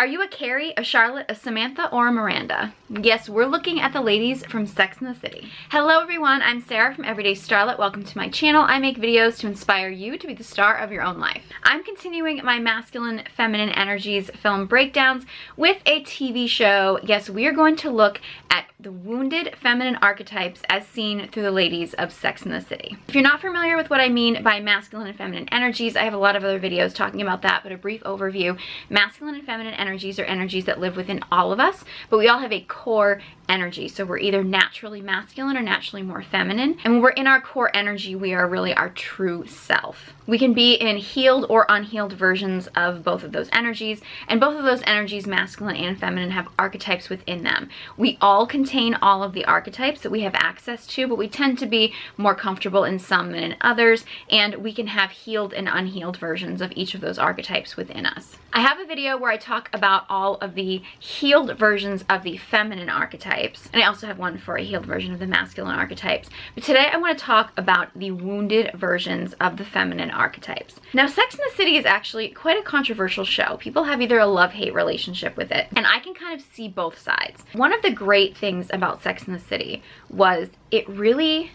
Are you a Carrie, a Charlotte, a Samantha, or a Miranda? Yes, we're looking at the ladies from Sex and the City. Hello everyone, I'm Sarah from Everyday Starlet. Welcome to my channel. I make videos to inspire you to be the star of your own life. I'm continuing my masculine, feminine energies film breakdowns with a TV show. Yes, we are going to look at the wounded feminine archetypes as seen through the ladies of Sex and the City. If you're not familiar with what I mean by masculine and feminine energies, I have a lot of other videos talking about that, but a brief overview. Masculine and feminine energies are energies that live within all of us, but we all have a core energy. So we're either naturally masculine or naturally more feminine. And when we're in our core energy, we are really our true self. We can be in healed or unhealed versions of both of those energies, and both of those energies, masculine and feminine, have archetypes within them. We all contain all of the archetypes that we have access to, but we tend to be more comfortable in some than in others, and we can have healed and unhealed versions of each of those archetypes within us. I have a video where I talk about all of the healed versions of the feminine archetypes, and I also have one for a healed version of the masculine archetypes. But today I want to talk about the wounded versions of the feminine archetypes. Now, Sex and the City is actually quite a controversial show. People have either a love-hate relationship with it, and I can kind of see both sides. One of the great things about Sex and the City was it really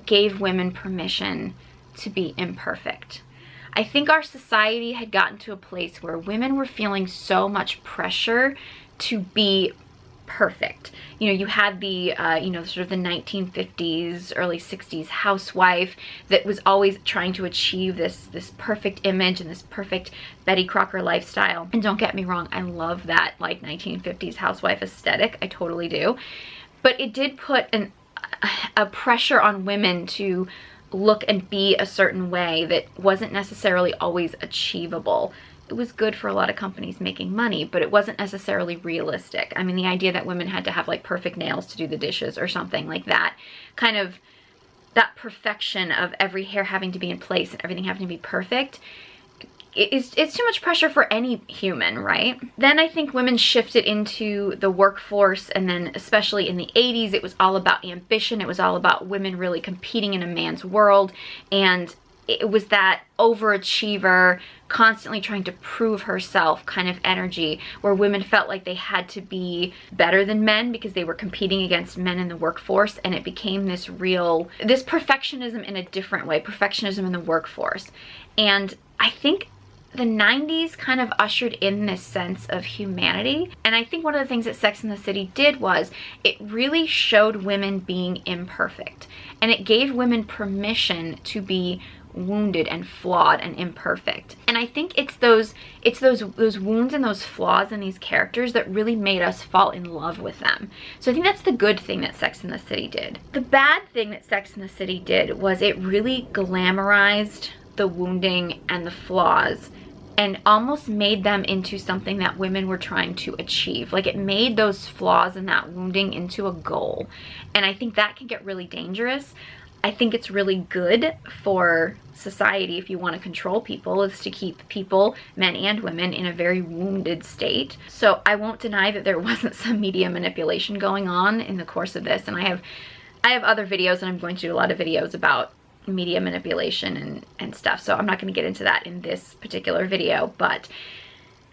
gave women permission to be imperfect. I think our society had gotten to a place where women were feeling so much pressure to be perfect. You know, you had the, sort of the 1950s, early 60s housewife that was always trying to achieve this perfect image and this perfect Betty Crocker lifestyle. And don't get me wrong, I love that like 1950s housewife aesthetic. I totally do. But it did put a pressure on women to look and be a certain way that wasn't necessarily always achievable. It was good for a lot of companies making money, but it wasn't necessarily realistic. I mean, the idea that women had to have like perfect nails to do the dishes or something like that, kind of that perfection of every hair having to be in place and everything having to be perfect, it's too much pressure for any human, right? Then I think women shifted into the workforce, and then especially in the 80s, it was all about ambition. It was all about women really competing in a man's world, and it was that overachiever, constantly trying to prove herself kind of energy, where women felt like they had to be better than men because they were competing against men in the workforce, and it became this perfectionism in a different way, perfectionism in the workforce. And I think the 90s kind of ushered in this sense of humanity. And I think one of the things that Sex and the City did was it really showed women being imperfect. And it gave women permission to be wounded and flawed and imperfect. And I think it's those wounds and those flaws in these characters that really made us fall in love with them. So I think that's the good thing that Sex and the City did. The bad thing that Sex and the City did was it really glamorized the wounding and the flaws and almost made them into something that women were trying to achieve. Like, it made those flaws and that wounding into a goal. And I think that can get really dangerous. I think it's really good for society, if you want to control people, is to keep people, men and women, in a very wounded state. So I won't deny that there wasn't some media manipulation going on in the course of this. And I have other videos, and I'm going to do a lot of videos about media manipulation and stuff, so I'm not going to get into that in this particular video, but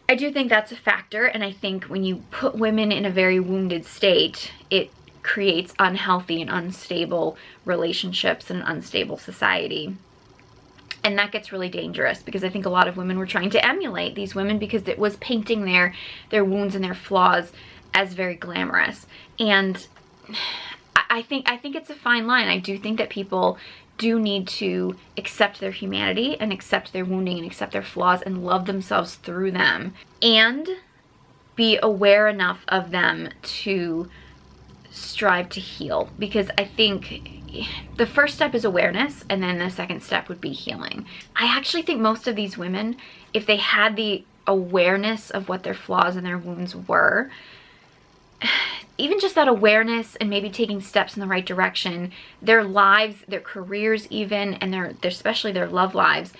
I do think that's a factor. And I think when you put women in a very wounded state, it creates unhealthy and unstable relationships and an unstable society. And that gets really dangerous, because I think a lot of women were trying to emulate these women because it was painting their wounds and their flaws as very glamorous. And I think it's a fine line. I do think that people do need to accept their humanity and accept their wounding and accept their flaws and love themselves through them, and be aware enough of them to strive to heal. Because I think the first step is awareness, and then the second step would be healing. I actually think most of these women, if they had the awareness of what their flaws and their wounds were, even just that awareness and maybe taking steps in the right direction, their lives, their careers even, and especially their love lives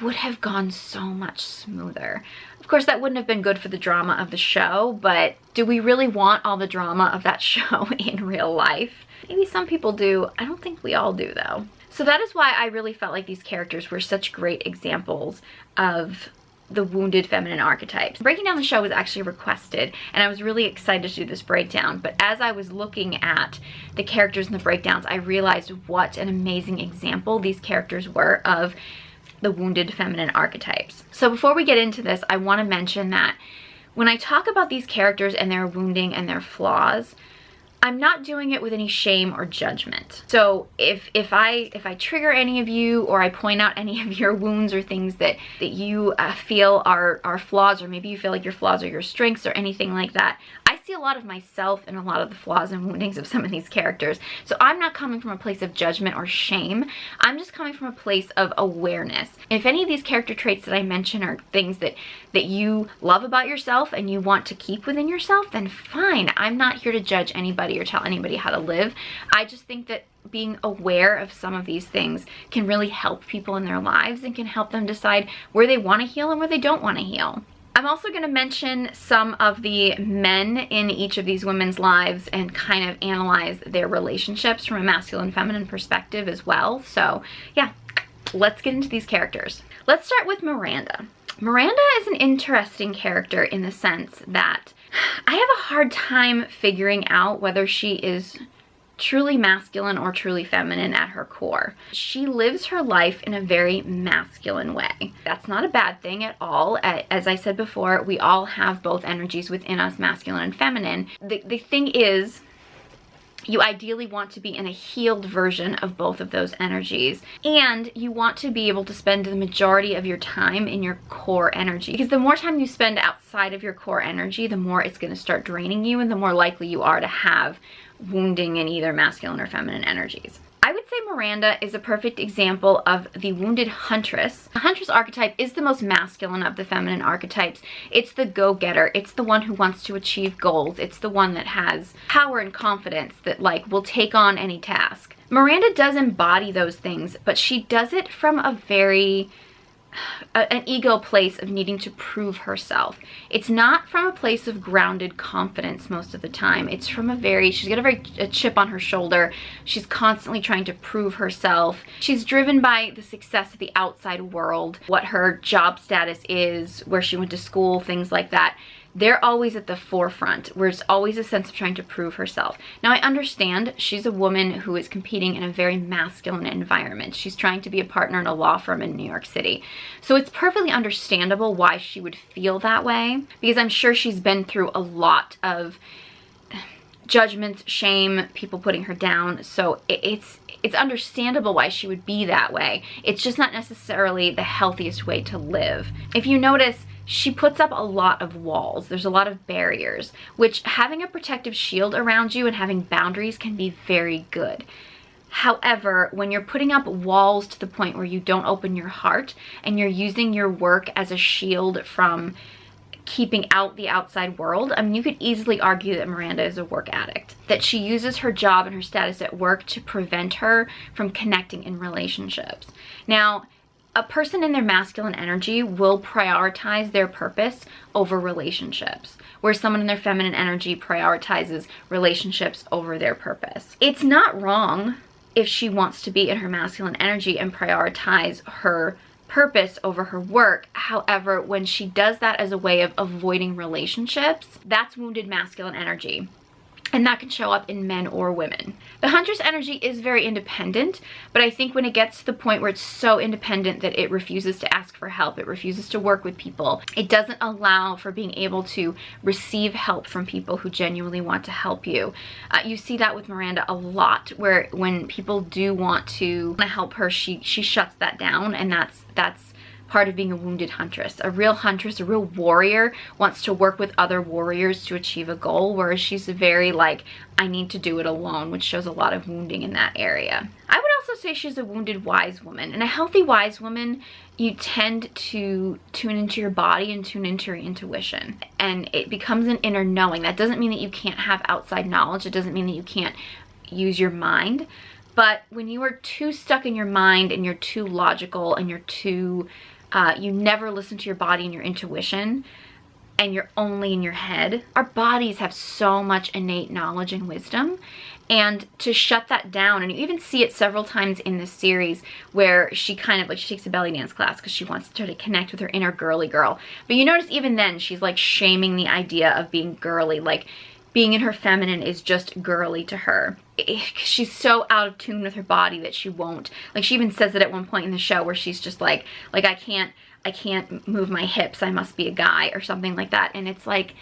would have gone so much smoother. Of course, that wouldn't have been good for the drama of the show, but do we really want all the drama of that show in real life? Maybe some people do. I don't think we all do, though. So that is why I really felt like these characters were such great examples of the wounded feminine archetypes. Breaking down the show was actually requested, and I was really excited to do this breakdown, but as I was looking at the characters and the breakdowns, I realized what an amazing example these characters were of the wounded feminine archetypes. So before we get into this, I want to mention that when I talk about these characters and their wounding and their flaws, I'm not doing it with any shame or judgment. So if I trigger any of you, or I point out any of your wounds or things that you feel are flaws, or maybe you feel like your flaws are your strengths or anything like that, I see a lot of myself in a lot of the flaws and woundings of some of these characters. So I'm not coming from a place of judgment or shame. I'm just coming from a place of awareness. If any of these character traits that I mention are things that you love about yourself and you want to keep within yourself, then fine. I'm not here to judge anybody or tell anybody how to live. I just think that being aware of some of these things can really help people in their lives and can help them decide where they want to heal and where they don't want to heal. I'm also going to mention some of the men in each of these women's lives and kind of analyze their relationships from a masculine feminine perspective as well. So yeah, let's get into these characters. Let's start with Miranda. Miranda is an interesting character in the sense that I have a hard time figuring out whether she is truly masculine or truly feminine at her core. She lives her life in a very masculine way. That's not a bad thing at all. As I said before, we all have both energies within us, masculine and feminine. The thing is, you ideally want to be in a healed version of both of those energies, and you want to be able to spend the majority of your time in your core energy, because the more time you spend outside of your core energy, the more it's going to start draining you and the more likely you are to have wounding in either masculine or feminine energies. I would say Miranda is a perfect example of the wounded huntress. The huntress archetype is the most masculine of the feminine archetypes. It's the go-getter. It's the one who wants to achieve goals. It's the one that has power and confidence, that like will take on any task. Miranda does embody those things, but she does it from a very an ego place of needing to prove herself. It's not from a place of grounded confidence most of the time. It's from she's got a chip on her shoulder. She's constantly trying to prove herself. She's driven by the success of the outside world, what her job status is, where she went to school, things like that. They're always at the forefront, where it's always a sense of trying to prove herself. Now, I understand she's a woman who is competing in a very masculine environment. She's trying to be a partner in a law firm in New York City. So it's perfectly understandable why she would feel that way, because I'm sure she's been through a lot of judgments, shame, people putting her down. So it's understandable why she would be that way. It's just not necessarily the healthiest way to live. If you notice, she puts up a lot of walls. There's a lot of barriers, which having a protective shield around you and having boundaries can be very good. However, when you're putting up walls to the point where you don't open your heart and you're using your work as a shield from keeping out the outside world, I mean, you could easily argue that Miranda is a work addict, that she uses her job and her status at work to prevent her from connecting in relationships. Now, a person in their masculine energy will prioritize their purpose over relationships, where someone in their feminine energy prioritizes relationships over their purpose. It's not wrong if she wants to be in her masculine energy and prioritize her purpose over her work. However, when she does that as a way of avoiding relationships, that's wounded masculine energy. And that can show up in men or women. The huntress energy is very independent, but I think when it gets to the point where it's so independent that it refuses to ask for help, it refuses to work with people, it doesn't allow for being able to receive help from people who genuinely want to help you. You see that with Miranda a lot, where when people do want to help her, she shuts that down, and that's part of being a wounded huntress. A real huntress, a real warrior, wants to work with other warriors to achieve a goal, whereas she's very like, I need to do it alone, which shows a lot of wounding in that area. I would also say she's a wounded wise woman. And a healthy wise woman, you tend to tune into your body and tune into your intuition. And it becomes an inner knowing. That doesn't mean that you can't have outside knowledge. It doesn't mean that you can't use your mind. But when you are too stuck in your mind and you're too logical and you're too you never listen to your body and your intuition, and you're only in your head. Our bodies have so much innate knowledge and wisdom, and to shut that down, and you even see it several times in this series where she kind of like, she takes a belly dance class because she wants to try to connect with her inner girly girl. But you notice even then she's like shaming the idea of being girly, like being in her feminine is just girly to her. She's so out of tune with her body that she won't, like she even says it at one point in the show where she's just like I can't move my hips, I must be a guy or something like that. And it's like,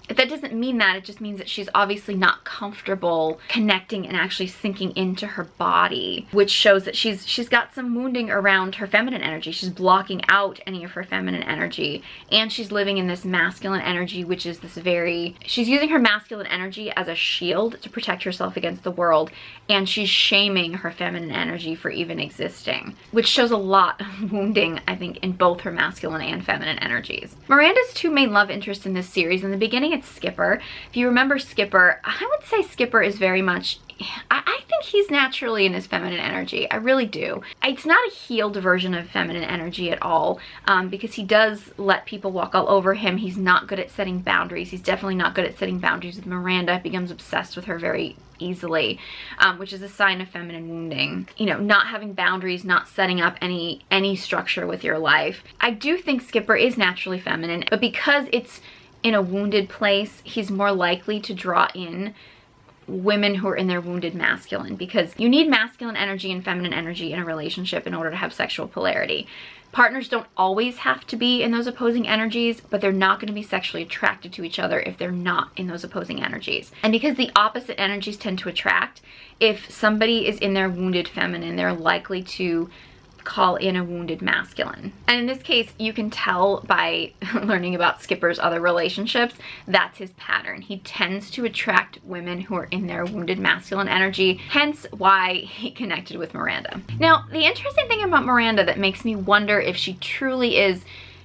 that doesn't mean that. It just means that she's obviously not comfortable connecting and actually sinking into her body, which shows that she's got some wounding around her feminine energy. She's blocking out any of her feminine energy, and she's living in this masculine energy, which is this she's using her masculine energy as a shield to protect herself against the world, and she's shaming her feminine energy for even existing, which shows a lot of wounding, I think, in both her masculine and feminine energies. Miranda's two main love interests in this series, in the beginning it's Skipper. If you remember Skipper, I would say Skipper is very much, I think he's naturally in his feminine energy. I really do. It's not a healed version of feminine energy at all, because he does let people walk all over him. He's not good at setting boundaries. He's definitely not good at setting boundaries with Miranda. He becomes obsessed with her very easily, which is a sign of feminine wounding. You know, not having boundaries, not setting up any structure with your life. I do think Skipper is naturally feminine, but because it's in a wounded place, he's more likely to draw in women who are in their wounded masculine, because you need masculine energy and feminine energy in a relationship in order to have sexual polarity. Partners don't always have to be in those opposing energies, but they're not going to be sexually attracted to each other if they're not in those opposing energies. And because the opposite energies tend to attract, if somebody is in their wounded feminine, they're likely to call in a wounded masculine. And in this case, you can tell by learning about Skipper's other relationships, that's his pattern. He tends to attract women who are in their wounded masculine energy, hence why he connected with Miranda. Now, the interesting thing about Miranda that makes me wonder if she truly is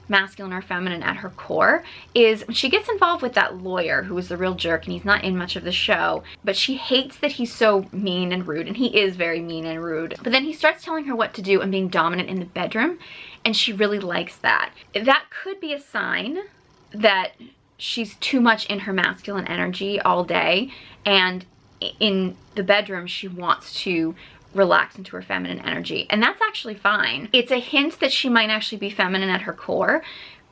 masculine or feminine at her core is when she gets involved with that lawyer who is the real jerk, and he's not in much of the show, but she hates that he's so mean and rude, and he is very mean and rude. But then he starts telling her what to do and being dominant in the bedroom, and she really likes that. That could be a sign that she's too much in her masculine energy all day, and in the bedroom she wants to relax into her feminine energy, and that's actually fine. It's a hint that she might actually be feminine at her core,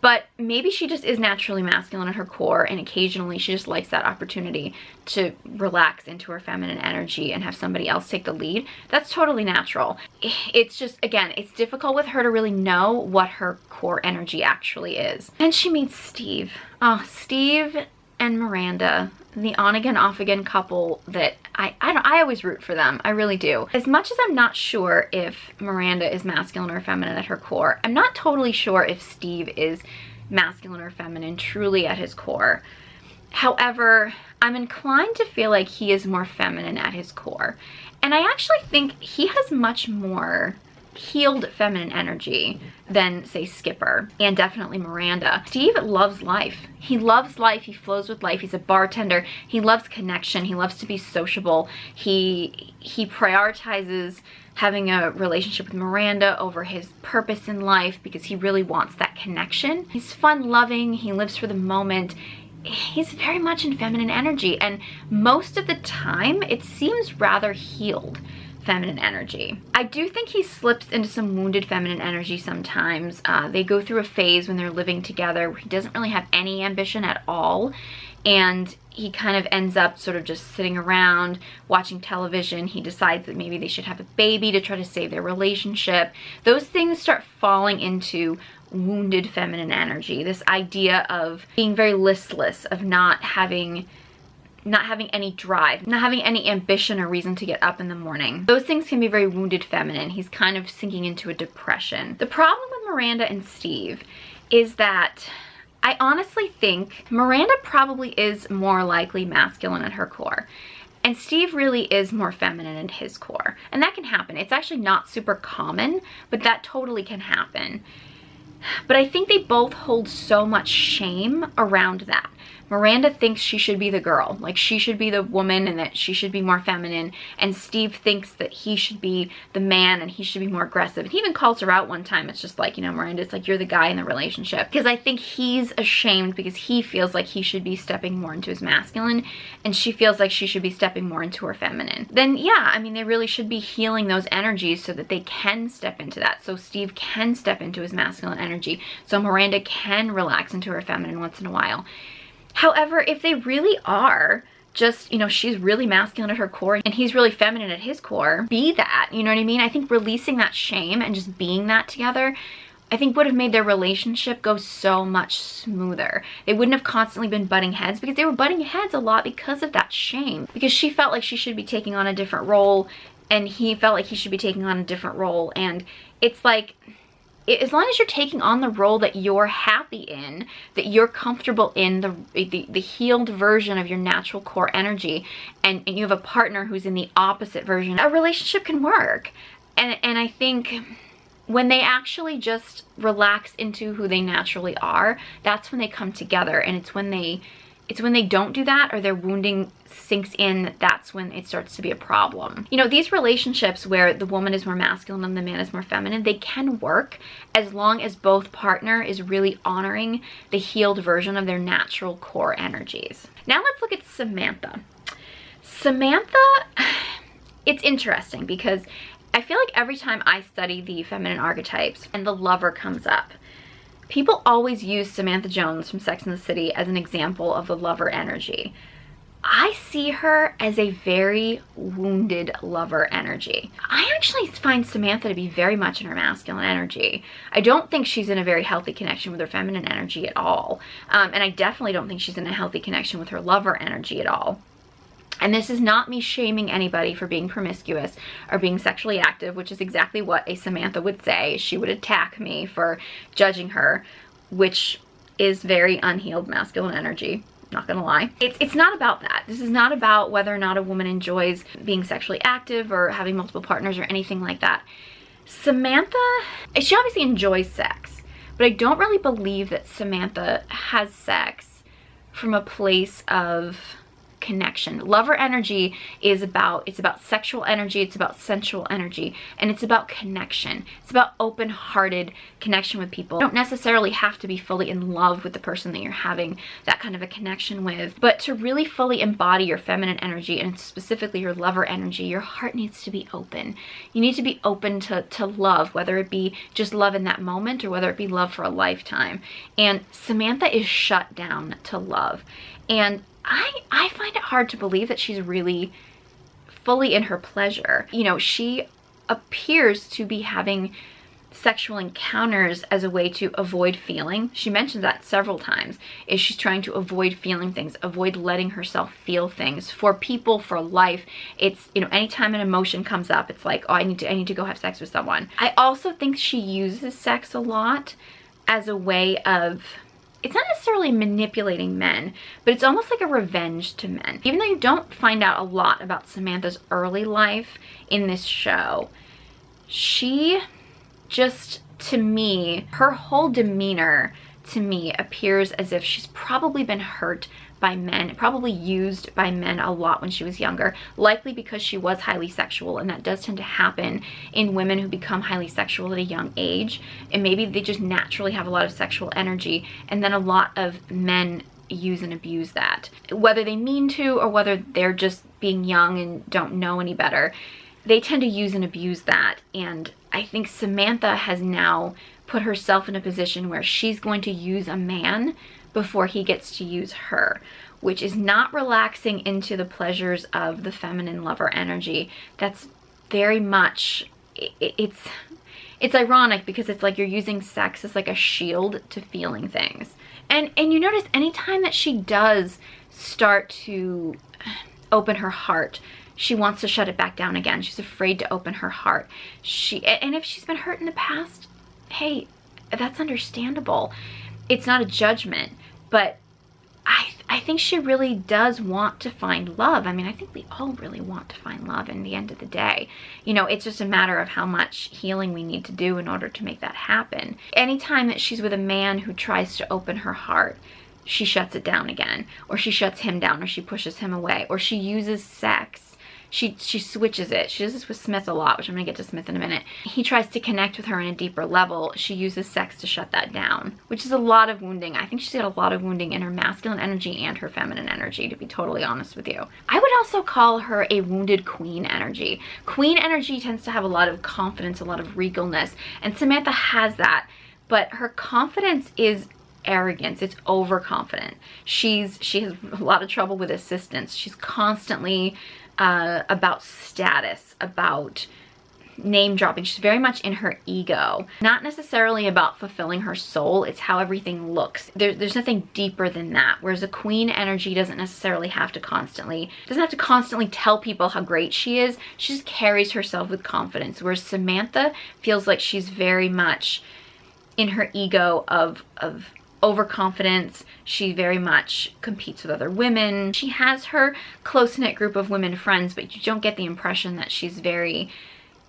but maybe she just is naturally masculine at her core, and occasionally she just likes that opportunity to relax into her feminine energy and have somebody else take the lead. That's totally natural. It's just, again, it's difficult with her to really know what her core energy actually is. And she meets Steve. Oh, Steve and Miranda, the on-again, off-again couple that I always root for them. I really do. As much as I'm not sure if Miranda is masculine or feminine at her core, I'm not totally sure if Steve is masculine or feminine truly at his core. However, I'm inclined to feel like he is more feminine at his core. And I actually think he has much more healed feminine energy than, say, Skipper, and definitely Miranda. Steve loves life. He loves life. He flows with life. He's a bartender. He loves connection. He loves to be sociable. He prioritizes having a relationship with Miranda over his purpose in life because he really wants that connection. He's fun-loving. He lives for the moment. He's very much in feminine energy, and most of the time it seems rather healed feminine energy. I do think he slips into some wounded feminine energy sometimes. They go through a phase when they're living together where he doesn't really have any ambition at all, and he kind of ends up sort of just sitting around watching television. He decides that maybe they should have a baby to try to save their relationship. Those things start falling into wounded feminine energy. This idea of being very listless, of not having any drive, not having any ambition or reason to get up in the morning. Those things can be very wounded feminine. He's kind of sinking into a depression. The problem with Miranda and Steve is that I honestly think Miranda probably is more likely masculine at her core, and Steve really is more feminine at his core. And that can happen. It's actually not super common, but that totally can happen. But I think they both hold so much shame around that. Miranda thinks she should be the girl, like she should be the woman and that she should be more feminine, and Steve thinks that he should be the man and he should be more aggressive. And he even calls her out one time. It's just like, you know, Miranda, it's like, you're the guy in the relationship. Because I think he's ashamed because he feels like he should be stepping more into his masculine and she feels like she should be stepping more into her feminine. Then yeah, I mean, they really should be healing those energies so that they can step into that. So Steve can step into his masculine energy. So Miranda can relax into her feminine once in a while. However, if they really are just, you know, she's really masculine at her core and he's really feminine at his core, be that, you know what I mean? I think releasing that shame and just being that together, I think would have made their relationship go so much smoother. They wouldn't have constantly been butting heads, because they were butting heads a lot because of that shame. Because she felt like she should be taking on a different role and he felt like he should be taking on a different role. And it's like, as long as you're taking on the role that you're happy in, that you're comfortable in, the healed version of your natural core energy, and you have a partner who's in the opposite version, a relationship can work. And I think when they actually just relax into who they naturally are, that's when they come together. And it's when they don't do that, or their wounding sinks in, that's when it starts to be a problem. You know, these relationships where the woman is more masculine and the man is more feminine, they can work as long as both partner is really honoring the healed version of their natural core energies. Now let's look at Samantha. Samantha, it's interesting because I feel like every time I study the feminine archetypes and the lover comes up, people always use Samantha Jones from Sex and the City as an example of the lover energy. I see her as a very wounded lover energy. I actually find Samantha to be very much in her masculine energy. I don't think she's in a very healthy connection with her feminine energy at all. And I definitely don't think she's in a healthy connection with her lover energy at all. And this is not me shaming anybody for being promiscuous or being sexually active, which is exactly what a Samantha would say. She would attack me for judging her, which is very unhealed masculine energy. Not gonna lie. It's not about that. This is not about whether or not a woman enjoys being sexually active or having multiple partners or anything like that. Samantha, she obviously enjoys sex, but I don't really believe that Samantha has sex from a place of connection. Lover energy is about sexual energy, it's about sensual energy, and it's about connection. It's about open-hearted connection with people. You don't necessarily have to be fully in love with the person that you're having that kind of a connection with, but to really fully embody your feminine energy, and specifically your lover energy, your heart needs to be open. You need to be open to love, whether it be just love in that moment or whether it be love for a lifetime. And Samantha is shut down to love. And I find it hard to believe that she's really fully in her pleasure. You know, she appears to be having sexual encounters as a way to avoid feeling. She mentions that several times, is she's trying to avoid feeling things, avoid letting herself feel things. For people, for life, it's, you know, anytime an emotion comes up, it's like, oh, I need to go have sex with someone. I also think she uses sex a lot as a way of, it's not necessarily manipulating men, but it's almost like a revenge to men. Even though you don't find out a lot about Samantha's early life in this show, she just, to me, her whole demeanor to me appears as if she's probably been hurt by men, probably used by men a lot when she was younger, likely because she was highly sexual, and that does tend to happen in women who become highly sexual at a young age, and maybe they just naturally have a lot of sexual energy, and then a lot of men use and abuse that. Whether they mean to or whether they're just being young and don't know any better, they tend to use and abuse that. And I think Samantha has now put herself in a position where she's going to use a man before he gets to use her, which is not relaxing into the pleasures of the feminine lover energy. That's very much, it's ironic because it's like you're using sex as like a shield to feeling things. And you notice anytime that she does start to open her heart, she wants to shut it back down again. She's afraid to open her heart. And if she's been hurt in the past, hey, that's understandable. It's not a judgment, but I think she really does want to find love. I mean, I think we all really want to find love in the end of the day. You know, it's just a matter of how much healing we need to do in order to make that happen. Anytime that she's with a man who tries to open her heart, she shuts it down again, or she shuts him down, or she pushes him away, or she uses sex. She switches it. She does this with Smith a lot, which I'm going to get to Smith in a minute. He tries to connect with her on a deeper level. She uses sex to shut that down, which is a lot of wounding. I think she's got a lot of wounding in her masculine energy and her feminine energy, to be totally honest with you. I would also call her a wounded queen energy. Queen energy tends to have a lot of confidence, a lot of regalness, and Samantha has that, but her confidence is arrogance. It's overconfident. She has a lot of trouble with assistance. She's constantly about status, about name dropping. She's very much in her ego, not necessarily about fulfilling her soul. It's how everything looks. There's nothing deeper than that. Whereas a queen energy doesn't necessarily have to constantly tell people how great she is. She just carries herself with confidence. Whereas Samantha feels like she's very much in her ego of overconfidence. She very much competes with other women. She has her close-knit group of women friends, but you don't get the impression that she's very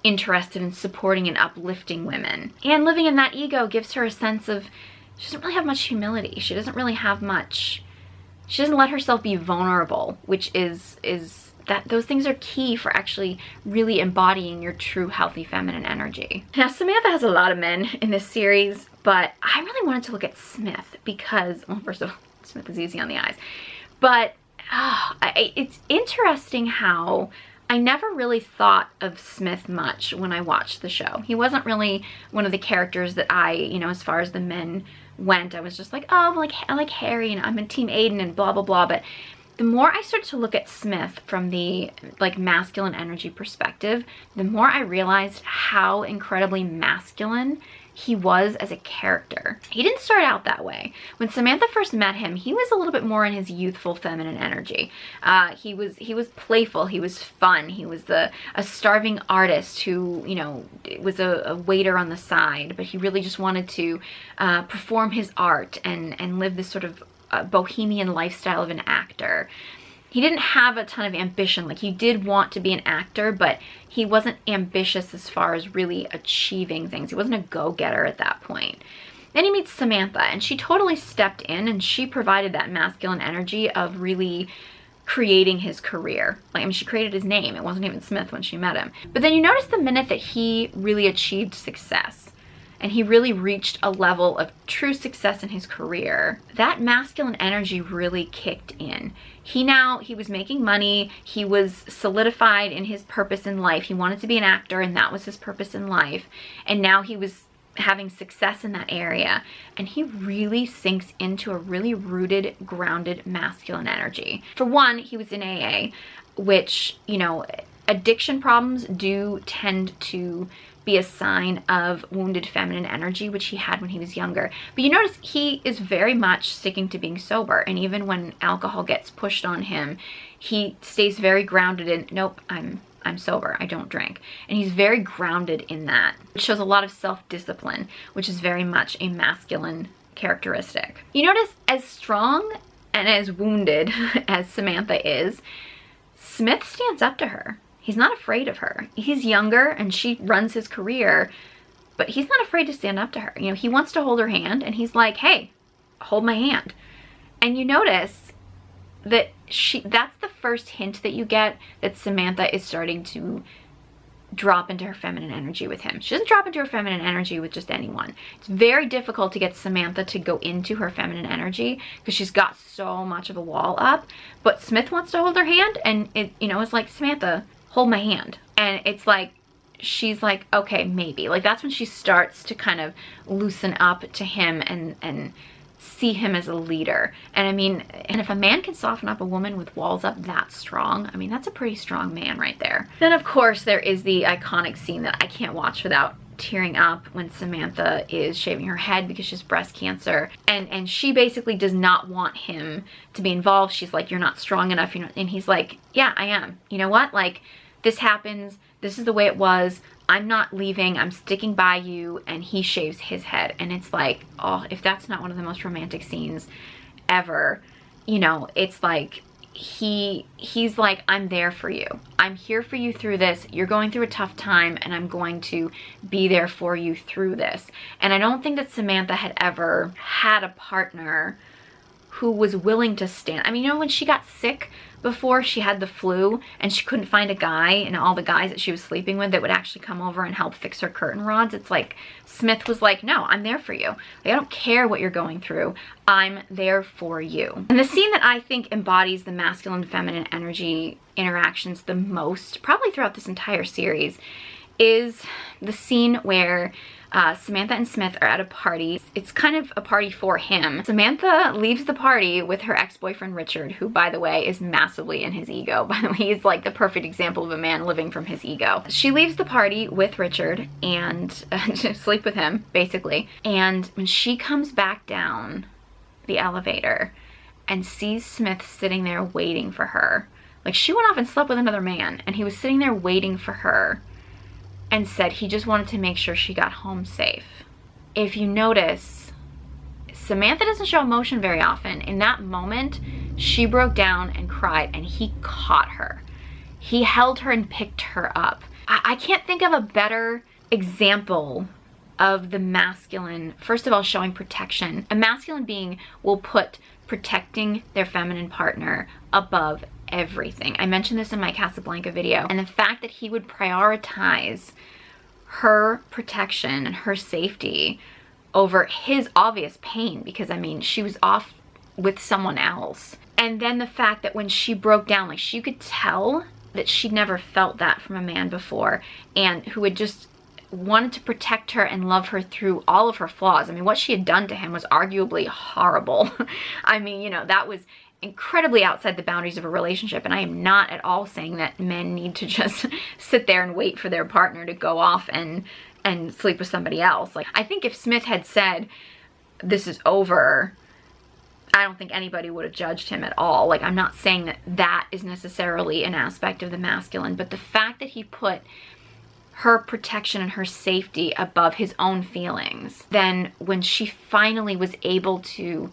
interested in supporting and uplifting women. And living in that ego gives her a sense of, she doesn't really have much humility. She doesn't really have much, she doesn't let herself be vulnerable, which is that those things are key for actually really embodying your true healthy feminine energy. Now, Samantha has a lot of men in this series, but I really wanted to look at Smith because, well, first of all, Smith is easy on the eyes, but it's interesting how I never really thought of Smith much when I watched the show. He wasn't really one of the characters that I, you know, as far as the men went, I was just like, oh, I like Harry and I'm in Team Aiden and blah, blah, blah. But the more I started to look at Smith from the like masculine energy perspective, the more I realized how incredibly masculine he was as a character. He didn't start out that way. When Samantha first met him, he was a little bit more in his youthful feminine energy. He was playful, he was fun, he was a starving artist who, you know, was a waiter on the side, but he really just wanted to perform his art and live this sort of bohemian lifestyle of an actor. He didn't have a ton of ambition. Like, he did want to be an actor, but he wasn't ambitious as far as really achieving things. He wasn't a go-getter at that point. Then he meets Samantha, and she totally stepped in, and she provided that masculine energy of really creating his career. Like, I mean, she created his name. It wasn't even Smith when she met him. But then you notice the minute that he really achieved success, and he really reached a level of true success in his career, that masculine energy really kicked in. He was making money, he was solidified in his purpose in life. He wanted to be an actor, and that was his purpose in life. And now he was having success in that area, and he really sinks into a really rooted, grounded masculine energy. For one, he was in AA, which, you know, addiction problems do tend to be a sign of wounded feminine energy, which he had when he was younger. But you notice he is very much sticking to being sober, and even when alcohol gets pushed on him, he stays very grounded in, nope, I'm sober, I don't drink. And he's very grounded in that. It shows a lot of self-discipline, which is very much a masculine characteristic. You notice, as strong and as wounded as Samantha is, Smith stands up to her. He's not afraid of her. He's younger and she runs his career, but he's not afraid to stand up to her. You know, he wants to hold her hand, and he's like, hey, hold my hand. And you notice that that's the first hint that you get that Samantha is starting to drop into her feminine energy with him. She doesn't drop into her feminine energy with just anyone. It's very difficult to get Samantha to go into her feminine energy because she's got so much of a wall up. But Smith wants to hold her hand, and it, you know, it's like, Samantha, hold my hand. And it's like, she's like, okay, maybe. Like, that's when she starts to kind of loosen up to him and see him as a leader. And I mean, and if a man can soften up a woman with walls up that strong, I mean, that's a pretty strong man right there. Then of course there is the iconic scene that I can't watch without tearing up, when Samantha is shaving her head because she has breast cancer, and she basically does not want him to be involved. She's like, you're not strong enough, you know, and he's like, yeah, I am. You know what? Like, this happens. This is the way it was. I'm not leaving. I'm sticking by you. And he shaves his head. And it's like, oh, if that's not one of the most romantic scenes ever, you know, it's like, he's like, I'm there for you. I'm here for you through this. You're going through a tough time, and I'm going to be there for you through this. And I don't think that Samantha had ever had a partner who was willing to stand. I mean, you know, when she got sick before, she had the flu and she couldn't find a guy, and all the guys that she was sleeping with that would actually come over and help fix her curtain rods. It's like Smith was like, no, I'm there for you. Like, I don't care what you're going through. I'm there for you. And the scene that I think embodies the masculine and feminine energy interactions the most, probably throughout this entire series, is the scene where Samantha and Smith are at a party. It's kind of a party for him. Samantha leaves the party with her ex-boyfriend Richard, who, by the way, is massively in his ego. By the way, he's like the perfect example of a man living from his ego. She leaves the party with Richard and to sleep with him, basically. And when she comes back down the elevator and sees Smith sitting there waiting for her, like, she went off and slept with another man, and he was sitting there waiting for her, and said he just wanted to make sure she got home safe. If you notice, Samantha doesn't show emotion very often. In that moment, she broke down and cried, and he caught her. He held her and picked her up. I can't think of a better example of the masculine, first of all, showing protection. A masculine being will put protecting their feminine partner above everything. I mentioned this in my Casablanca video, and the fact that he would prioritize her protection and her safety over his obvious pain, because I mean, she was off with someone else. And then the fact that when she broke down, like, she could tell that she'd never felt that from a man before, and who had just wanted to protect her and love her through all of her flaws. I mean, what she had done to him was arguably horrible. I mean, you know, that was incredibly outside the boundaries of a relationship, and I am not at all saying that men need to just sit there and wait for their partner to go off and sleep with somebody else. Like, I think if Smith had said, this is over, I don't think anybody would have judged him at all. Like, I'm not saying that that is necessarily an aspect of the masculine, but the fact that he put her protection and her safety above his own feelings, then when she finally was able to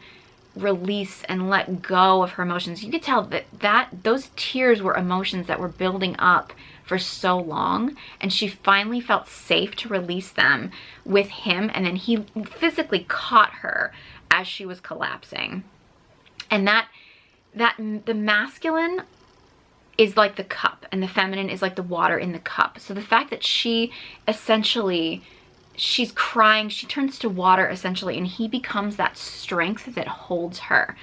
release and let go of her emotions, you could tell that those tears were emotions that were building up for so long, and she finally felt safe to release them with him, and then he physically caught her as she was collapsing. And that the masculine is like the cup and the feminine is like the water in the cup. So the fact that she essentially, she's crying, she turns to water essentially, and he becomes that strength that holds her.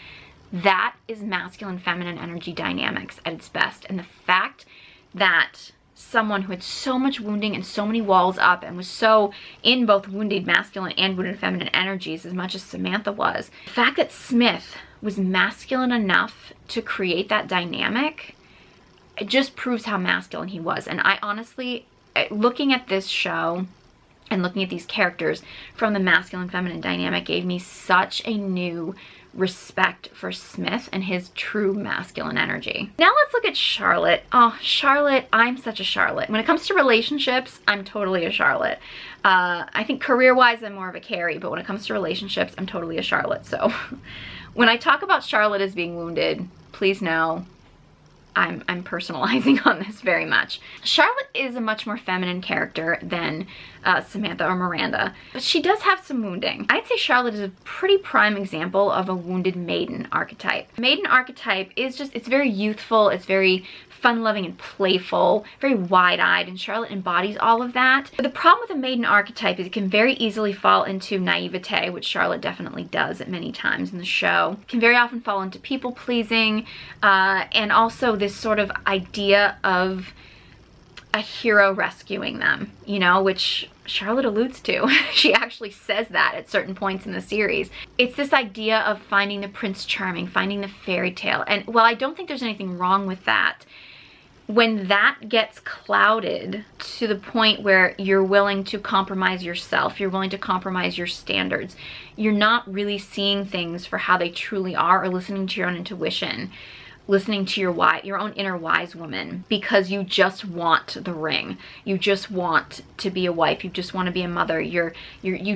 That is masculine feminine energy dynamics at its best. And the fact that someone who had so much wounding and so many walls up and was so in both wounded masculine and wounded feminine energies as much as Samantha was, the fact that Smith was masculine enough to create that dynamic, it just proves how masculine he was. And I honestly, looking at this show and looking at these characters from the masculine feminine dynamic, gave me such a new respect for Smith and his true masculine energy. Now let's look at Starlet. Oh, Starlet, I'm such a Starlet. When it comes to relationships, I'm totally a Starlet. I think career-wise, I'm more of a Carrie, but when it comes to relationships, I'm totally a Starlet. So when I talk about Starlet as being wounded, please know I'm personalizing on this very much. Starlet is a much more feminine character than Samantha or Miranda, but she does have some wounding. I'd say Starlet is a pretty prime example of a wounded maiden archetype. Maiden archetype is just, it's very youthful, it's very fun-loving and playful, very wide-eyed, and Starlet embodies all of that. But the problem with a maiden archetype is it can very easily fall into naivete, which Starlet definitely does at many times in the show. It can very often fall into people-pleasing, and also this sort of idea of a hero rescuing them, you know, which Starlet alludes to. She actually says that at certain points in the series. It's this idea of finding the Prince Charming, finding the fairy tale. And while I don't think there's anything wrong with that, when that gets clouded to the point where you're willing to compromise yourself, you're willing to compromise your standards, you're not really seeing things for how they truly are or listening to your own intuition, listening to your own inner wise woman, because you just want the ring, you just want to be a wife, you just want to be a mother, you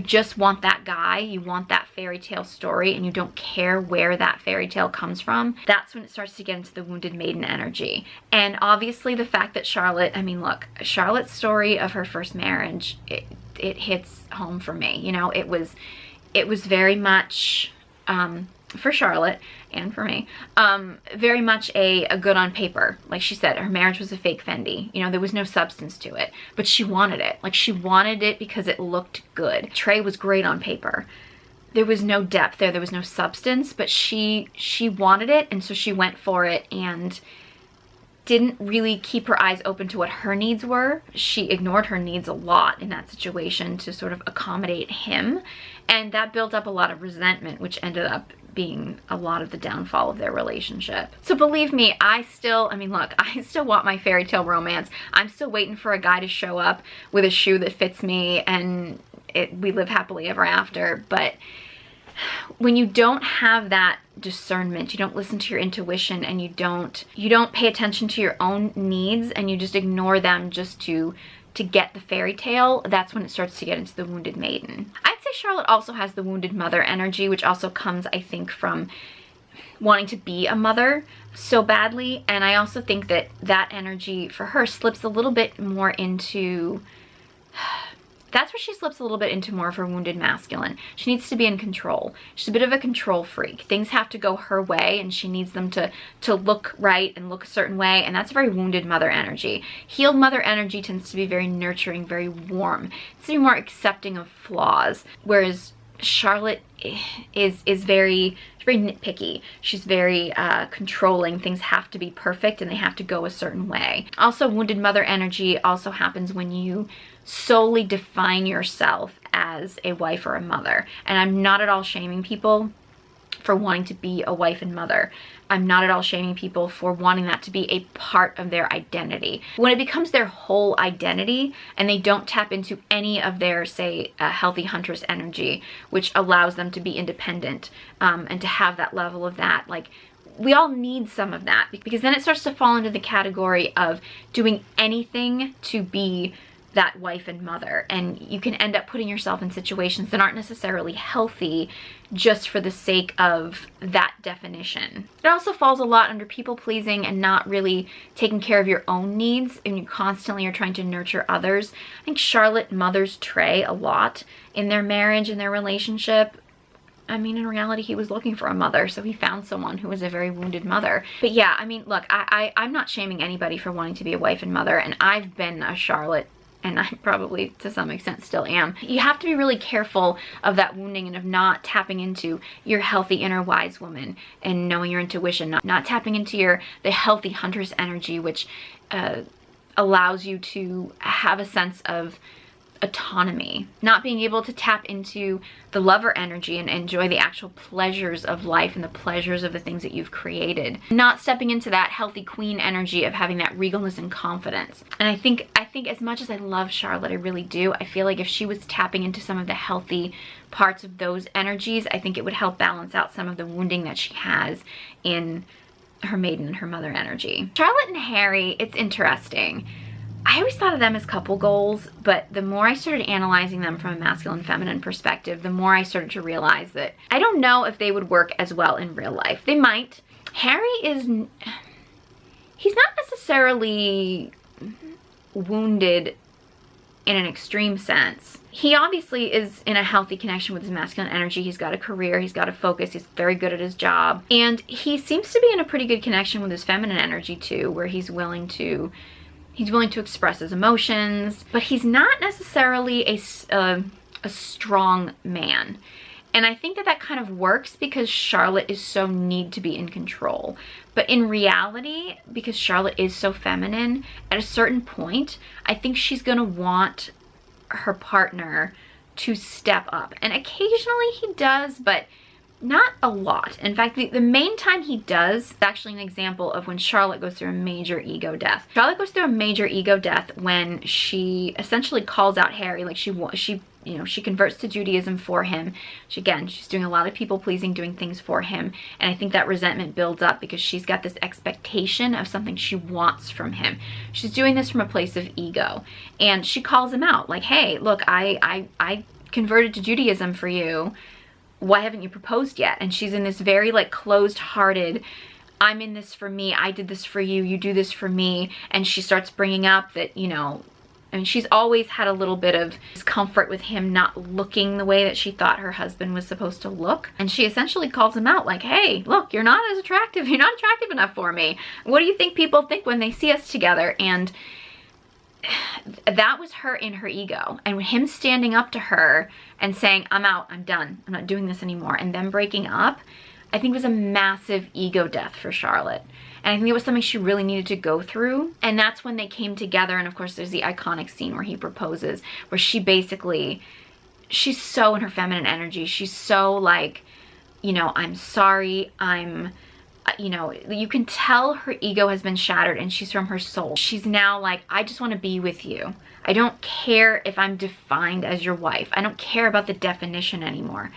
just want that guy, you want that fairy tale story, and you don't care where that fairy tale comes from. That's when it starts to get into the wounded maiden energy. And obviously the fact that Starlet, I mean, look, Starlet's story of her first marriage, it hits home for me. You know, it was very much for Charlotte and for me, very much a good on paper. Like she said, her marriage was a fake Fendi. You know, there was no substance to it, but she wanted it. Like she wanted it because it looked good. Trey was great on paper. There was no depth there, there was no substance, but she wanted it, and so she went for it and didn't really keep her eyes open to what her needs were. She ignored her needs a lot in that situation to sort of accommodate him, and that built up a lot of resentment, which ended up being a lot of the downfall of their relationship. So believe me, I still want my fairy tale romance. I'm still waiting for a guy to show up with a shoe that fits me and we live happily ever after. But when you don't have that discernment, you don't listen to your intuition, and you don't pay attention to your own needs, and you just ignore them just to get the fairy tale, that's when it starts to get into the wounded maiden. I'd say Charlotte also has the wounded mother energy, which also comes, I think, from wanting to be a mother so badly. And I also think that that energy for her slips a little bit more into, that's where she slips a little bit into more of her wounded masculine. She needs to be in control. She's a bit of a control freak. Things have to go her way, and she needs them to look right and look a certain way, and that's very wounded mother energy. Healed mother energy tends to be very nurturing, very warm. It's to be more accepting of flaws, whereas Charlotte is very nitpicky. She's very controlling. Things have to be perfect and they have to go a certain way. Also, wounded mother energy also happens when you solely define yourself as a wife or a mother. And I'm not at all shaming people for wanting to be a wife and mother. I'm not at all shaming people for wanting that to be a part of their identity. When it becomes their whole identity and they don't tap into any of their, say, healthy huntress energy, which allows them to be independent and to have that level of that, like, we all need some of that, because then it starts to fall into the category of doing anything to be that wife and mother, and you can end up putting yourself in situations that aren't necessarily healthy just for the sake of that definition. It also falls a lot under people pleasing and not really taking care of your own needs, and you constantly are trying to nurture others. I think Charlotte mothers Trey a lot in their marriage and their relationship. I mean, in reality, he was looking for a mother, so he found someone who was a very wounded mother. But yeah, I mean, look, I'm not shaming anybody for wanting to be a wife and mother, and I've been a Charlotte, and I probably to some extent still am. You have to be really careful of that wounding and of not tapping into your healthy inner wise woman and knowing your intuition, not tapping into the healthy huntress energy, which allows you to have a sense of autonomy, not being able to tap into the lover energy and enjoy the actual pleasures of life and the pleasures of the things that you've created, not stepping into that healthy queen energy of having that regalness and confidence. And I think as much as I love Charlotte, I really do, I feel like if she was tapping into some of the healthy parts of those energies, I think it would help balance out some of the wounding that she has in her maiden and her mother energy. Charlotte and Harry, it's interesting. I always thought of them as couple goals, but the more I started analyzing them from a masculine feminine perspective, the more I started to realize that I don't know if they would work as well in real life. They might. Harry he's not necessarily wounded in an extreme sense. He obviously is in a healthy connection with his masculine energy. He's got a career, he's got a focus, he's very good at his job. And he seems to be in a pretty good connection with his feminine energy too, where he's willing to express his emotions, but he's not necessarily a strong man. And I think that kind of works because Charlotte is so need to be in control. But in reality, because Charlotte is so feminine, at a certain point, I think she's gonna want her partner to step up. And occasionally he does, but not a lot. In fact, the main time he does is actually an example of when Charlotte goes through a major ego death. Charlotte goes through a major ego death when she essentially calls out Harry, like she converts to Judaism for him. She's doing a lot of people pleasing, doing things for him. And I think that resentment builds up because she's got this expectation of something she wants from him. She's doing this from a place of ego. And she calls him out like, hey, look, I converted to Judaism for you. Why haven't you proposed yet? And she's in this very like closed-hearted, I'm in this for me, I did this for you, you do this for me. And she starts bringing up that, I mean, she's always had a little bit of discomfort with him not looking the way that she thought her husband was supposed to look. And she essentially calls him out like, hey, look, you're not as attractive. You're not attractive enough for me. What do you think people think when they see us together? And that was her in her ego. And him standing up to her and saying, I'm out, I'm done, I'm not doing this anymore, and them breaking up, I think was a massive ego death for Starlet. And I think it was something she really needed to go through. And that's when they came together. And of course, there's the iconic scene where he proposes, where she basically, she's so in her feminine energy. She's so like, you know, I'm sorry, you know, you can tell her ego has been shattered and she's from her soul. She's now like, I just want to be with you. I don't care if I'm defined as your wife. I don't care about the definition anymore.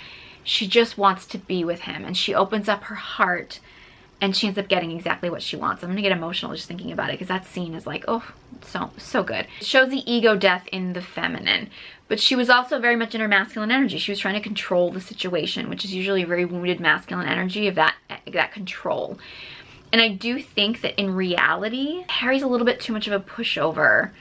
She just wants to be with him, and she opens up her heart and she ends up getting exactly what she wants. I'm gonna get emotional just thinking about it because that scene is like, oh, so good. It shows the ego death in the feminine, but she was also very much in her masculine energy. She was trying to control the situation, which is usually a very wounded masculine energy of that control. And I do think that in reality, Harry's a little bit too much of a pushover.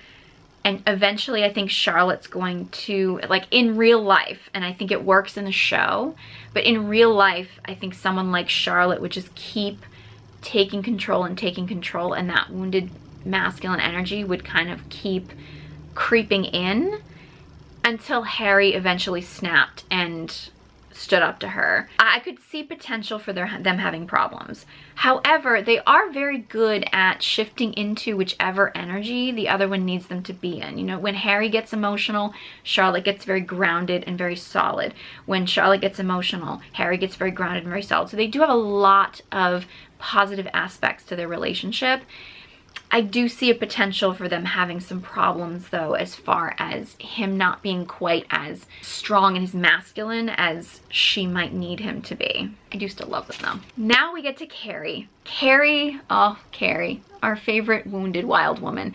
And eventually I think Charlotte's going to, like in real life, and I think it works in the show, but in real life, I think someone like Starlet would just keep taking control, and that wounded masculine energy would kind of keep creeping in until Harry eventually snapped and stood up to her. I could see potential for them having problems. However, they are very good at shifting into whichever energy the other one needs them to be in. You know, when Harry gets emotional, Starlet gets very grounded and very solid. When Starlet gets emotional, Harry gets very grounded and very solid. So they do have a lot of positive aspects to their relationship. I do see a potential for them having some problems though, as far as him not being quite as strong and as masculine as she might need him to be. I do still love them though. Now we get to Carrie. Carrie, oh, Carrie, our favorite wounded wild woman.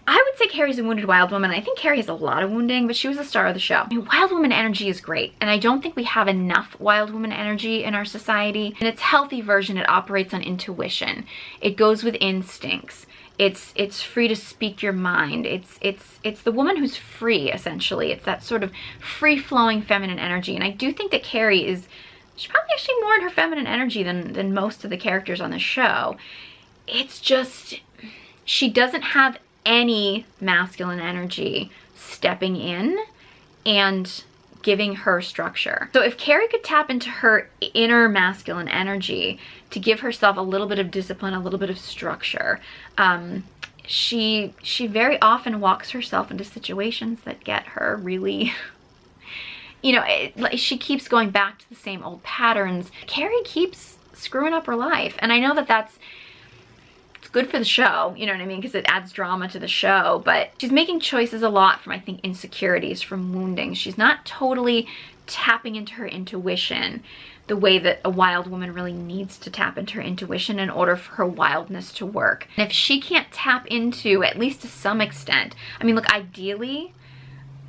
I would say Carrie's a wounded wild woman. I think Carrie has a lot of wounding, but she was the star of the show. I mean, wild woman energy is great, and I don't think we have enough wild woman energy in our society. In its healthy version, it operates on intuition. It goes with instincts. It's free to speak your mind. It's the woman who's free, essentially. It's that sort of free-flowing feminine energy. And I do think that Carrie is, she's probably actually more in her feminine energy than most of the characters on the show. It's just, she doesn't have any masculine energy stepping in and giving her structure. So if Carrie could tap into her inner masculine energy to give herself a little bit of discipline, a little bit of structure, she very often walks herself into situations that get her really, you know, she keeps going back to the same old patterns. Carrie keeps screwing up her life. And I know that that's good for the show, you know what I mean, because it adds drama to the show, but she's making choices a lot from, I think, insecurities, from wounding. She's not totally tapping into her intuition the way that a wild woman really needs to tap into her intuition in order for her wildness to work. And if she can't tap into, at least to some extent, I mean, look, ideally,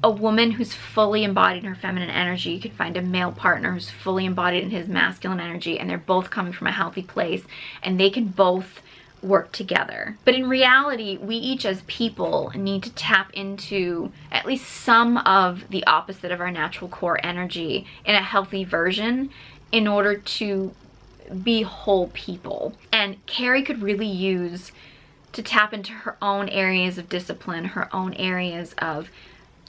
a woman who's fully embodied in her feminine energy, you could find a male partner who's fully embodied in his masculine energy, and they're both coming from a healthy place, and they can both work together. But in reality, we each as people need to tap into at least some of the opposite of our natural core energy in a healthy version in order to be whole people. And Carrie could really use to tap into her own areas of discipline, her own areas of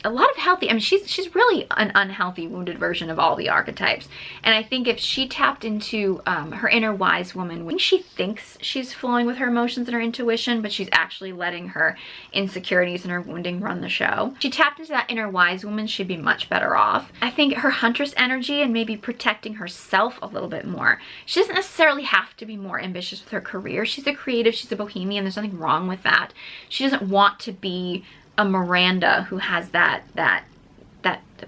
a lot of healthy, I mean, she's really an unhealthy, wounded version of all the archetypes. And I think if she tapped into her inner wise woman, when she thinks she's flowing with her emotions and her intuition, but she's actually letting her insecurities and her wounding run the show, she tapped into that inner wise woman, she'd be much better off. I think her huntress energy and maybe protecting herself a little bit more. She doesn't necessarily have to be more ambitious with her career. She's a creative, she's a bohemian, there's nothing wrong with that. She doesn't want to be a Miranda who has that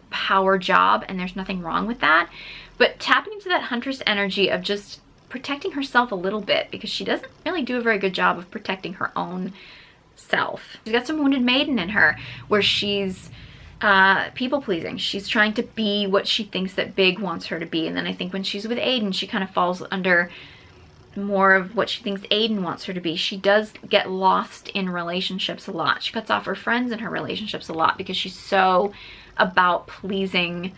power job, and there's nothing wrong with that. But tapping into that huntress energy of just protecting herself a little bit, because she doesn't really do a very good job of protecting her own self. She's got some wounded maiden in her where she's people pleasing. She's trying to be what she thinks that Big wants her to be. And then I think when she's with Aiden, she kind of falls under more of what she thinks Aiden wants her to be. She does get lost in relationships a lot. She cuts off her friends in her relationships a lot because she's so about pleasing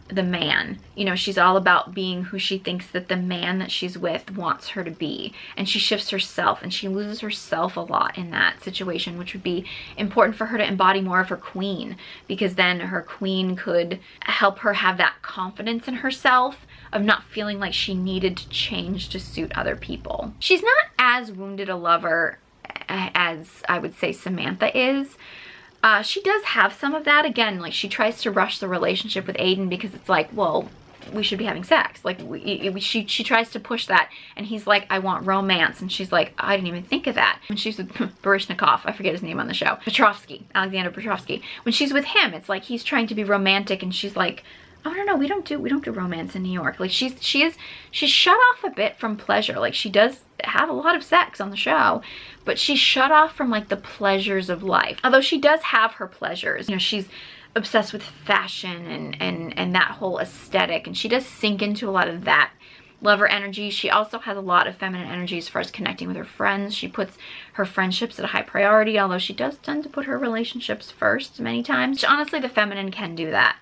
the man. You know, she's all about being who she thinks that the man that she's with wants her to be. And she shifts herself, and she loses herself a lot in that situation, which would be important for her to embody more of her queen, because then her queen could help her have that confidence in herself of not feeling like she needed to change to suit other people. She's not as wounded a lover as I would say Samantha is. She does have some of that. Again, like, she tries to rush the relationship with Aiden because it's like, well, we should be having sex. Like, she tries to push that, and he's like, I want romance, and she's like, I didn't even think of that. When she's with Baryshnikov, I forget his name on the show, Petrovsky, Alexander Petrovsky. When she's with him, it's like he's trying to be romantic, and she's like, oh no, we don't do romance in New York. Like, she's shut off a bit from pleasure. Like, she does have a lot of sex on the show, but she's shut off from like the pleasures of life. Although she does have her pleasures. You know, she's obsessed with fashion and that whole aesthetic, and she does sink into a lot of that lover energy. She also has a lot of feminine energy as far as connecting with her friends. She puts her friendships at a high priority, although she does tend to put her relationships first many times. Which, honestly, the feminine can do that.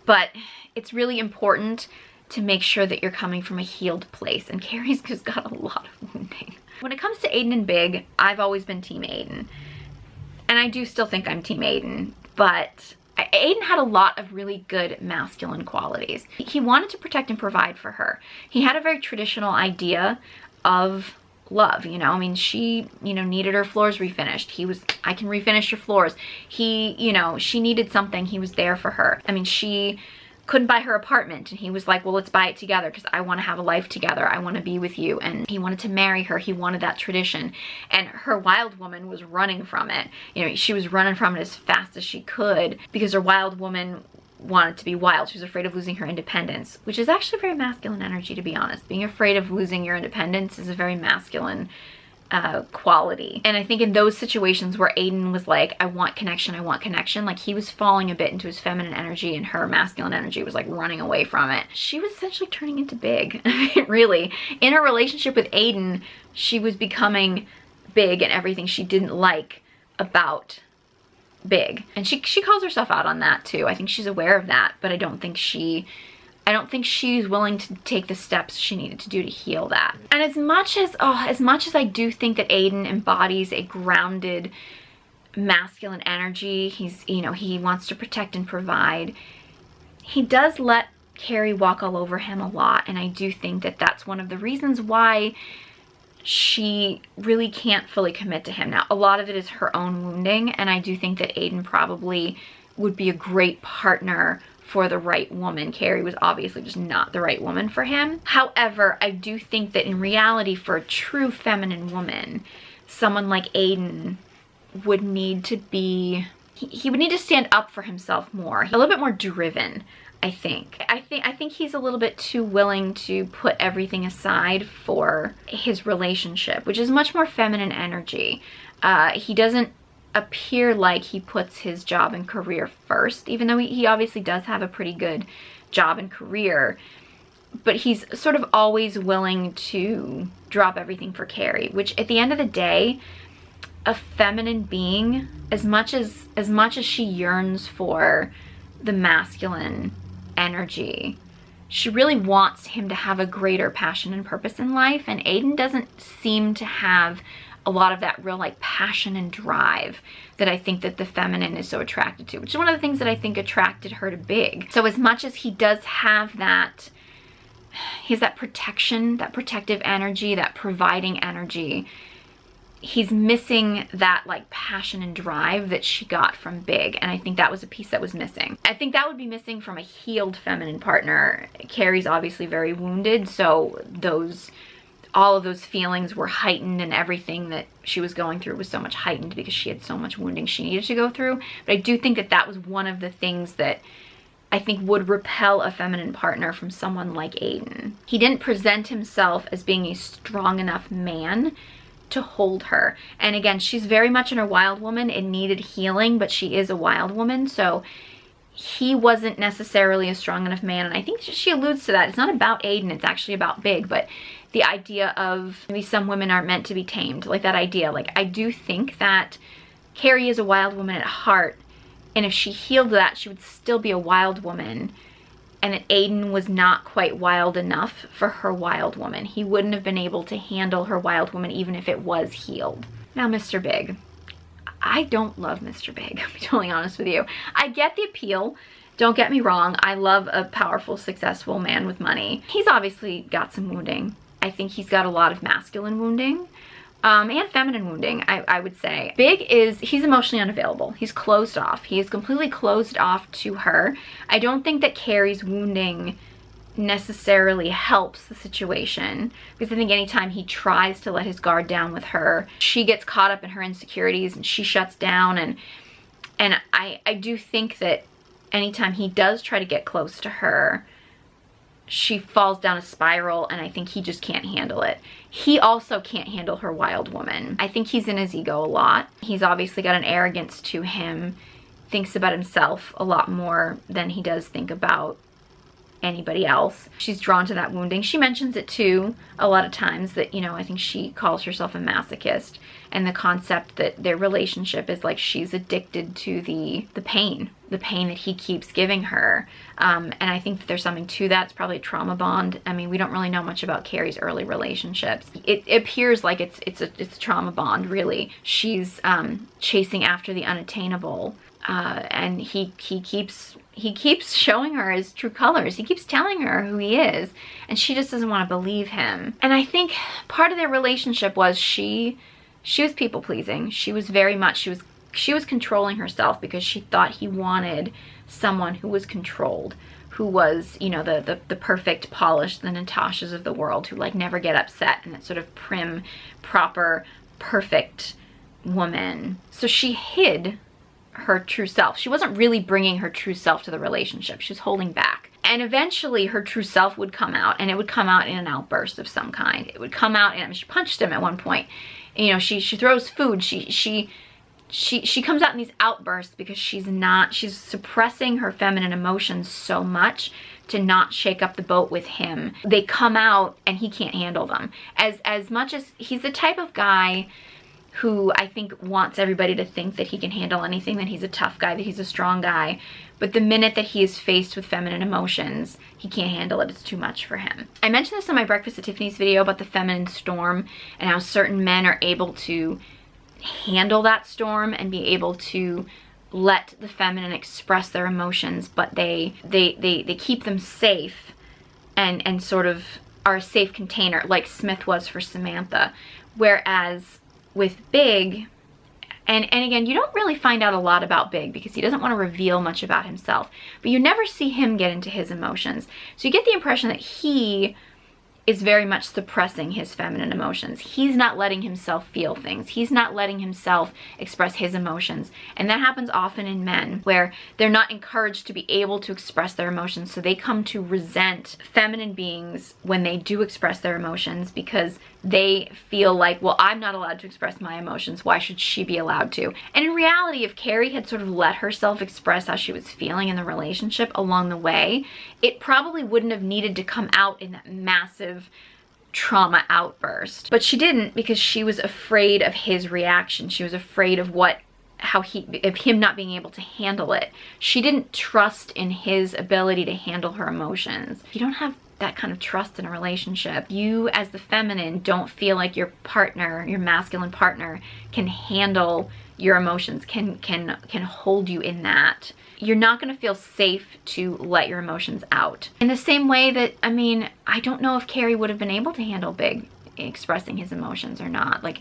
But it's really important to make sure that you're coming from a healed place, and Carrie's just got a lot of wounding. When it comes to Aiden and Big, I've always been Team Aiden, and I do still think I'm Team Aiden, but Aiden had a lot of really good masculine qualities. He wanted to protect and provide for her. He had a very traditional idea of love, you know. I mean, she, you know, needed her floors refinished. He was, I can refinish your floors. He, you know, she needed something. He was there for her. I mean, she couldn't buy her apartment, and he was like, well, let's buy it together because I want to have a life together. I want to be with you. And he wanted to marry her. He wanted that tradition. And her wild woman was running from it. You know, she was running from it as fast as she could because her wild woman wanted to be wild. She was afraid of losing her independence, which is actually very masculine energy, to be honest. Being afraid of losing your independence is a very masculine quality. And I think in those situations where Aiden was like, I want connection, like, he was falling a bit into his feminine energy, and her masculine energy was like running away from it. She was essentially turning into Big. Really, in her relationship with Aiden, she was becoming Big and everything she didn't like about Big. And she calls herself out on that too. I think she's aware of that, but I don't think she's willing to take the steps she needed to do to heal that. And as much as I do think that Aiden embodies a grounded masculine energy, he's, you know, he wants to protect and provide, he does let Carrie walk all over him a lot. And I do think that that's one of the reasons why she really can't fully commit to him. Now, a lot of it is her own wounding, and I do think that Aiden probably would be a great partner for the right woman. Carrie was obviously just not the right woman for him. However, I do think that in reality, for a true feminine woman, someone like Aiden would need to be, he would need to stand up for himself more, a little bit more driven. I think he's a little bit too willing to put everything aside for his relationship, which is much more feminine energy. He doesn't appear like he puts his job and career first, even though he obviously does have a pretty good job and career, but he's sort of always willing to drop everything for Carrie, which at the end of the day, a feminine being, as much as she yearns for the masculine energy, she really wants him to have a greater passion and purpose in life, and Aiden doesn't seem to have a lot of that real like passion and drive that I think that the feminine is so attracted to, which is one of the things that I think attracted her to Big. So as much as he does have that, he has that protection, that protective energy, that providing energy, he's missing that like passion and drive that she got from Big, and I think that was a piece that was missing. I think that would be missing from a healed feminine partner. Carrie's obviously very wounded, so all of those feelings were heightened, and everything that she was going through was so much heightened because she had so much wounding she needed to go through. But I do think that that was one of the things that I think would repel a feminine partner from someone like Aiden. He didn't present himself as being a strong enough man to hold her. And again, she's very much in her wild woman. It needed healing, but she is a wild woman, so he wasn't necessarily a strong enough man. And I think she alludes to that. It's not about Aiden, it's actually about Big, but the idea of maybe some women aren't meant to be tamed, like that idea. Like, I do think that Carrie is a wild woman at heart, and if she healed that, she would still be a wild woman, and that Aiden was not quite wild enough for her wild woman. He wouldn't have been able to handle her wild woman even if it was healed. Now, Mr. Big. I don't love Mr. Big, I'll be totally honest with you. I get the appeal. Don't get me wrong. I love a powerful, successful man with money. He's obviously got some wounding. I think he's got a lot of masculine wounding. And feminine wounding, I would say. Big he's emotionally unavailable. He's closed off. He is completely closed off to her. I don't think that Carrie's wounding necessarily helps the situation, because I think anytime he tries to let his guard down with her, she gets caught up in her insecurities and she shuts down, and I do think that anytime he does try to get close to her, she falls down a spiral, and I think he just can't handle it. He also can't handle her wild woman. I think he's in his ego a lot. He's obviously got an arrogance to him, thinks about himself a lot more than he does think about anybody else. She's drawn to that wounding. She mentions it too a lot of times, that, you know, I think she calls herself a masochist, and the concept that their relationship is like she's addicted to the pain that he keeps giving her. And I think that there's something to that. It's probably a trauma bond. I mean, we don't really know much about Carrie's early relationships. It appears like it's a trauma bond, really. She's chasing after the unattainable, and he keeps showing her his true colors. He keeps telling her who he is, and she just doesn't want to believe him. And I think part of their relationship was she was people pleasing. She was very much, she was controlling herself because she thought he wanted someone who was controlled, who was, you know, the perfect, polished, the Natashas of the world, who like never get upset, and that sort of prim, proper, perfect woman. So she hid her true self. She wasn't really bringing her true self to the relationship. She was holding back. And eventually her true self would come out, and it would come out in an outburst of some kind. It would come out, and I mean, she punched him at one point. And, you know, she throws food. She comes out in these outbursts because she's suppressing her feminine emotions so much to not shake up the boat with him. They come out and he can't handle them. As much as he's the type of guy who I think wants everybody to think that he can handle anything, that he's a tough guy, that he's a strong guy. But the minute that he is faced with feminine emotions, he can't handle it. It's too much for him. I mentioned this in my Breakfast at Tiffany's video about the feminine storm, and how certain men are able to handle that storm and be able to let the feminine express their emotions, but they keep them safe and sort of are a safe container, like Smith was for Samantha. Whereas with Big, and again, you don't really find out a lot about Big because he doesn't want to reveal much about himself, but you never see him get into his emotions. So you get the impression that he is very much suppressing his feminine emotions. He's not letting himself feel things. He's not letting himself express his emotions. And that happens often in men, where they're not encouraged to be able to express their emotions, so they come to resent feminine beings when they do express their emotions, because they feel like, well, I'm not allowed to express my emotions. Why should she be allowed to? And in reality, if Carrie had sort of let herself express how she was feeling in the relationship along the way, it probably wouldn't have needed to come out in that massive trauma outburst. But she didn't, because she was afraid of his reaction. She was afraid of him not being able to handle it. She didn't trust in his ability to handle her emotions. You don't have that kind of trust in a relationship. You as the feminine don't feel like your partner, your masculine partner, can handle your emotions, can hold you in that. You're not going to feel safe to let your emotions out. In the same way that, I mean, I don't know if Carrie would have been able to handle Big expressing his emotions or not. Like,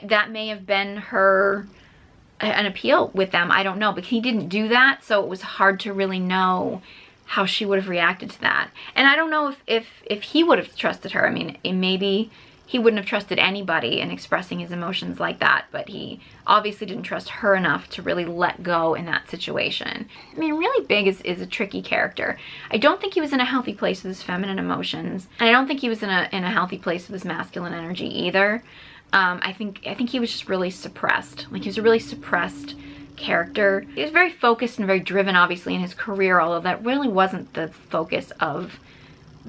that may have been an appeal with them. I don't know, but he didn't do that, so it was hard to really know how she would have reacted to that. And I don't know if he would have trusted her. I mean, maybe he wouldn't have trusted anybody in expressing his emotions like that, but he obviously didn't trust her enough to really let go in that situation. I mean, really Big is a tricky character. I don't think he was in a healthy place with his feminine emotions, and I don't think he was in a healthy place with his masculine energy either. I think he was just really suppressed. Like, he was a really suppressed character. He was very focused and very driven, obviously, in his career, although that really wasn't the focus of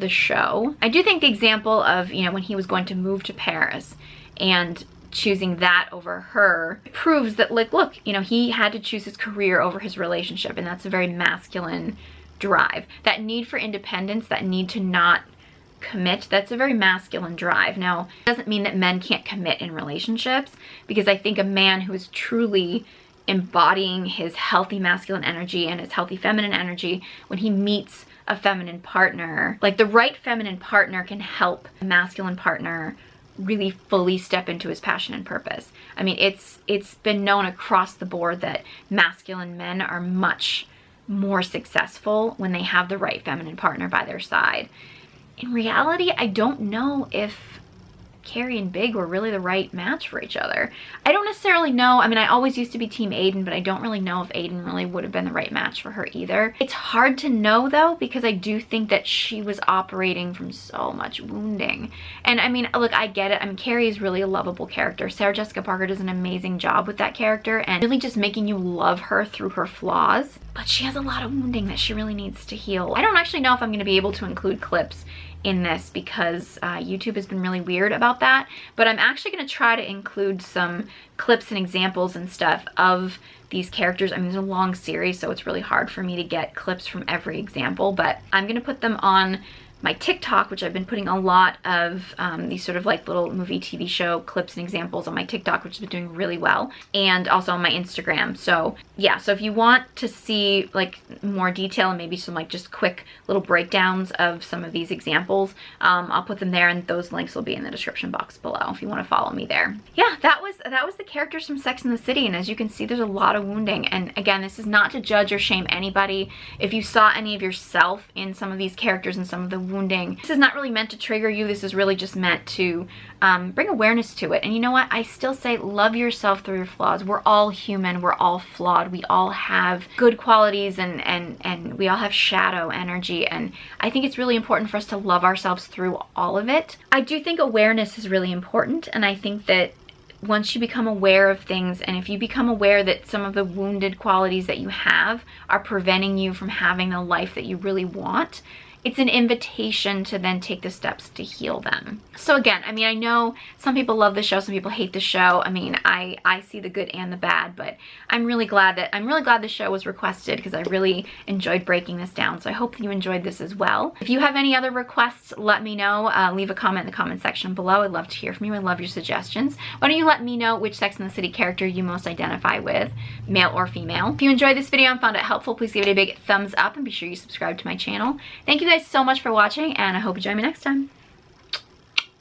the show. I do think the example of, you know, when he was going to move to Paris and choosing that over her proves that, like, look, you know, he had to choose his career over his relationship, and that's a very masculine drive. That need for independence, that need to not commit, that's a very masculine drive. Now, it doesn't mean that men can't commit in relationships, because I think a man who is truly embodying his healthy masculine energy and his healthy feminine energy, when he meets a feminine partner, like the right feminine partner can help a masculine partner really fully step into his passion and purpose. I mean, it's been known across the board that masculine men are much more successful when they have the right feminine partner by their side. In reality, I don't know if Carrie and Big were really the right match for each other. I don't necessarily know. I mean, I always used to be Team Aiden, but I don't really know if Aiden really would have been the right match for her either. It's hard to know though, because I do think that she was operating from so much wounding. And I mean, look, I get it. I mean, Carrie is really a lovable character. Sarah Jessica Parker does an amazing job with that character and really just making you love her through her flaws. But she has a lot of wounding that she really needs to heal. I don't actually know if I'm going to be able to include clips in this because YouTube has been really weird about that, but I'm actually going to try to include some clips and examples and stuff of these characters. I mean, it's a long series, so it's really hard for me to get clips from every example, but I'm going to put them on my TikTok, which I've been putting a lot of these sort of like little movie TV show clips and examples on my TikTok, which has been doing really well, and also on my Instagram. So yeah, so if you want to see like more detail and maybe some like just quick little breakdowns of some of these examples, I'll put them there, and those links will be in the description box below if you want to follow me there. Yeah, that was the characters from Sex and the City, and as you can see, there's a lot of wounding. And again, this is not to judge or shame anybody. If you saw any of yourself in some of these characters and some of the wounding, this is not really meant to trigger you. This is really just meant to bring awareness to it. And you know what? I still say love yourself through your flaws. We're all human. We're all flawed. We all have good qualities and we all have shadow energy. And I think it's really important for us to love ourselves through all of it. I do think awareness is really important. And I think that once you become aware of things, and if you become aware that some of the wounded qualities that you have are preventing you from having the life that you really want, it's an invitation to then take the steps to heal them. So again, I mean, I know some people love the show, some people hate the show. I mean, I see the good and the bad, but I'm really glad the show was requested because I really enjoyed breaking this down. So I hope that you enjoyed this as well. If you have any other requests, let me know. Leave a comment in the comment section below. I'd love to hear from you. I love your suggestions. Why don't you let me know which Sex and the City character you most identify with, male or female. If you enjoyed this video and found it helpful, please give it a big thumbs up and be sure you subscribe to my channel. Thank you guys so much for watching, and I hope you join me next time.